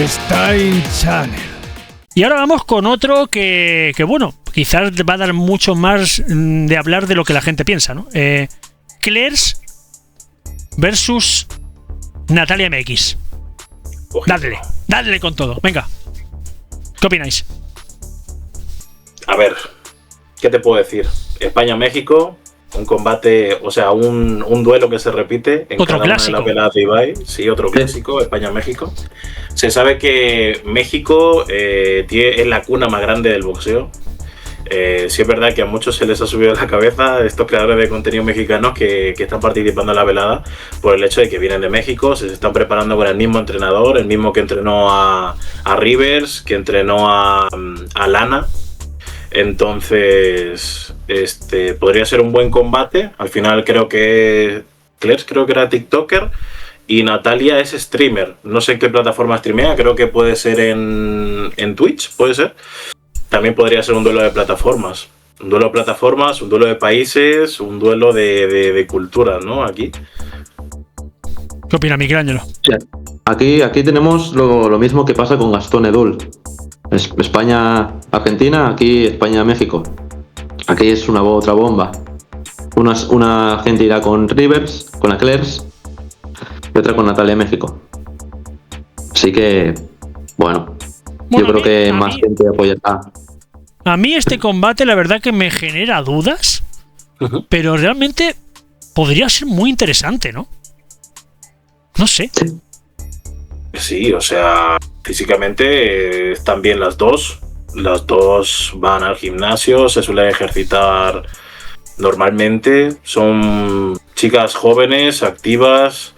Style Channel. Y ahora vamos con otro que bueno, quizás va a dar mucho más de hablar de lo que la gente piensa, ¿no? Claire's versus Natalia MX. Dadle con todo, venga. ¿Qué opináis? A ver, ¿qué te puedo decir? España-México, un combate, o sea, un duelo que se repite en otro cada clásico. una de las peleas de Ibai. Sí, otro clásico, España-México. Se sabe que México es la cuna más grande del boxeo. Sí es verdad que a muchos se les ha subido a la cabeza estos creadores de contenido mexicanos que están participando en la velada por el hecho de que vienen de México, se están preparando con el mismo entrenador, el mismo que entrenó a Rivers, que entrenó a Lana. Entonces, podría ser un buen combate. Al final creo que Claire creo que era TikToker y Natalia es streamer. No sé en qué plataforma streamea, creo que puede ser en Twitch, puede ser. También podría ser un duelo de plataformas. Un duelo de plataformas, un duelo de países, un duelo de culturas, ¿no? Aquí. ¿Qué opina Michelangelo? Aquí tenemos lo mismo que pasa con Gastón Edul. España-Argentina, aquí España-México. Aquí es otra bomba. Una gente irá con Rivers, con la Claire's, y otra con Natalia México. Así que, bueno, yo creo que más gente apoyará. A mí este combate la verdad que me genera dudas, pero realmente podría ser muy interesante, ¿no? No sé. Sí, o sea, físicamente están bien las dos. Las dos van al gimnasio, se suelen ejercitar normalmente. Son chicas jóvenes, activas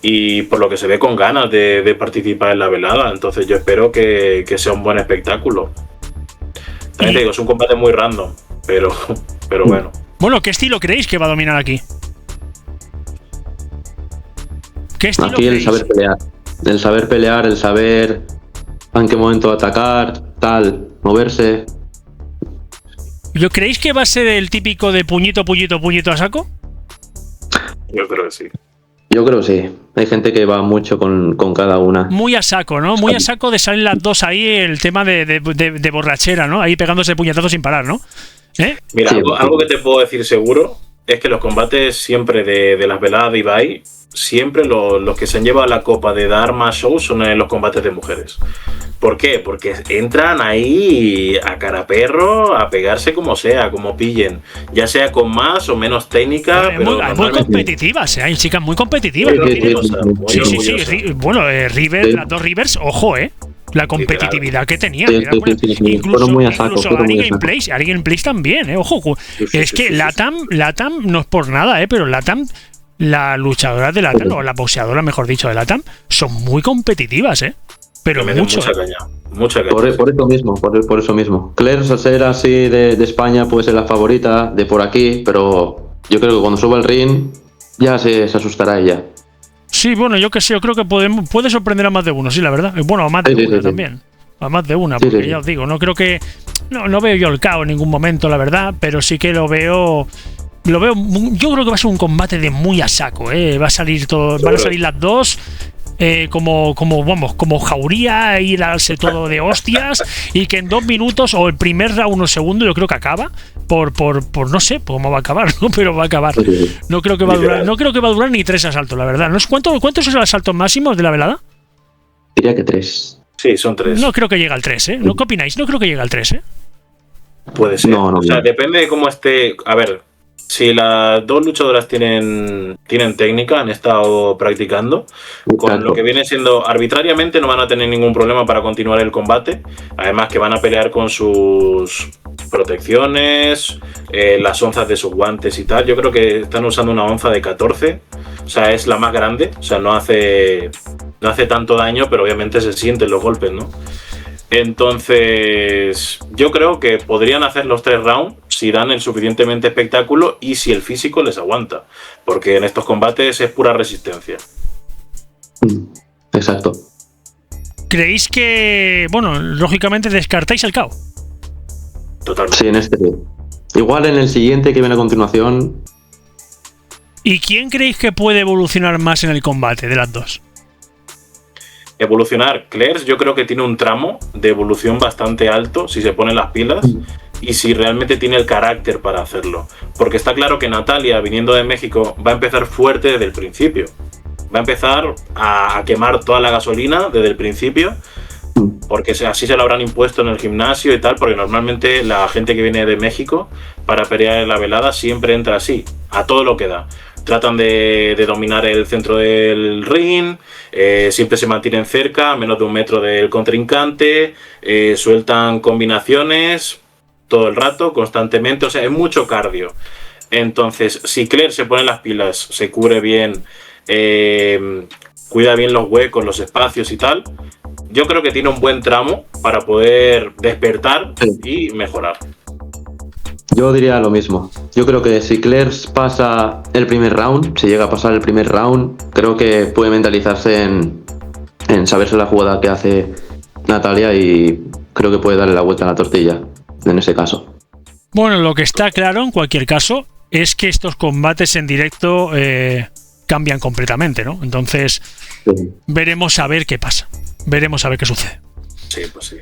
y por lo que se ve con ganas de participar en la velada. Entonces yo espero que sea un buen espectáculo. También te digo, es un combate muy random, pero bueno. Bueno, ¿qué estilo creéis que va a dominar aquí? ¿Qué estilo aquí creéis? El saber pelear, el saber en qué momento atacar, tal, moverse. ¿Yo creéis que va a ser el típico de puñito a saco? Yo creo que sí. Yo creo que sí. Hay gente que va mucho con cada una. Muy a saco, ¿no? Muy a saco de salir las dos ahí, el tema de borrachera, ¿no? Ahí pegándose puñetazos sin parar, ¿no? Mira, Sí, algo que te puedo decir seguro es que los combates siempre de las veladas de Ibai, siempre los que se han llevado la copa de dar más shows son en los combates de mujeres. ¿Por qué? Porque entran ahí a cara perro, a pegarse como sea, como pillen, ya sea con más o menos técnica. Pero muy competitivas, hay chicas muy competitivas. Sí. Bueno, River, las dos Rivers, ojo, la competitividad que tenían. Incluso Ari Gameplays también, ojo. Es que Latam no es por nada, pero Latam, las luchadoras de Latam, o la boxeadora, mejor dicho, de Latam, son muy competitivas, pero mucho. Mucha caña. Por eso mismo. Claire, al ser así de España, puede ser la favorita de por aquí, pero yo creo que cuando suba el ring ya se asustará ella. Sí, bueno, yo creo que puede sorprender a más de uno, sí, la verdad. Bueno, a más de una también. A más de una, porque ya os digo, no creo que... No veo yo el caos en ningún momento, la verdad, pero sí que lo veo... Yo creo que va a ser un combate de muy a saco, van a salir las dos... como jauría, ir a darse todo de hostias y que en 2 minutos o el primer round o segundo yo creo que acaba por no sé cómo va a acabar, ¿no? Pero va a acabar. No creo que va a durar ni 3 asaltos, la verdad. ¿No? ¿Cuántos son los asaltos máximos de la velada? Diría que 3. Sí, son 3. No creo que llegue al 3, ¿No? ¿Qué opináis? No creo que llegue al 3, Puede ser. O sea, depende de cómo esté. A ver, si las dos luchadoras tienen técnica, han estado practicando, con lo que viene siendo arbitrariamente no van a tener ningún problema para continuar el combate. Además que van a pelear con sus protecciones, las onzas de sus guantes y tal. Yo creo que están usando una onza de 14, o sea, es la más grande, o sea, no hace tanto daño, pero obviamente se sienten los golpes, ¿no? Entonces, yo creo que podrían hacer los 3 rounds si dan el suficientemente espectáculo y si el físico les aguanta, porque en estos combates es pura resistencia. Exacto. ¿Creéis que, bueno, lógicamente descartáis el KO? Totalmente. Sí, en este. Igual en el siguiente que viene a continuación. ¿Y quién creéis que puede evolucionar más en el combate de las dos? evolucionar. Clairs yo creo que tiene un tramo de evolución bastante alto si se ponen las pilas y si realmente tiene el carácter para hacerlo. Porque está claro que Natalia, viniendo de México, va a empezar fuerte desde el principio. Va a empezar a quemar toda la gasolina desde el principio, porque así se lo habrán impuesto en el gimnasio y tal, porque normalmente la gente que viene de México para pelear en la velada siempre entra así, a todo lo que da. Tratan de dominar el centro del ring, siempre se mantienen cerca, a menos de 1 metro del contrincante, sueltan combinaciones todo el rato, constantemente, o sea, es mucho cardio. Entonces, si Claire se pone las pilas, se cubre bien, cuida bien los huecos, los espacios y tal, yo creo que tiene un buen tramo para poder despertar y mejorar. Yo diría lo mismo. Yo creo que si Clairs pasa el primer round, si llega a pasar el primer round, creo que puede mentalizarse en saberse la jugada que hace Natalia y creo que puede darle la vuelta a la tortilla en ese caso. Bueno, lo que está claro en cualquier caso es que estos combates en directo cambian completamente, ¿no? Entonces veremos a ver qué pasa. Veremos a ver qué sucede. Sí, pues sí.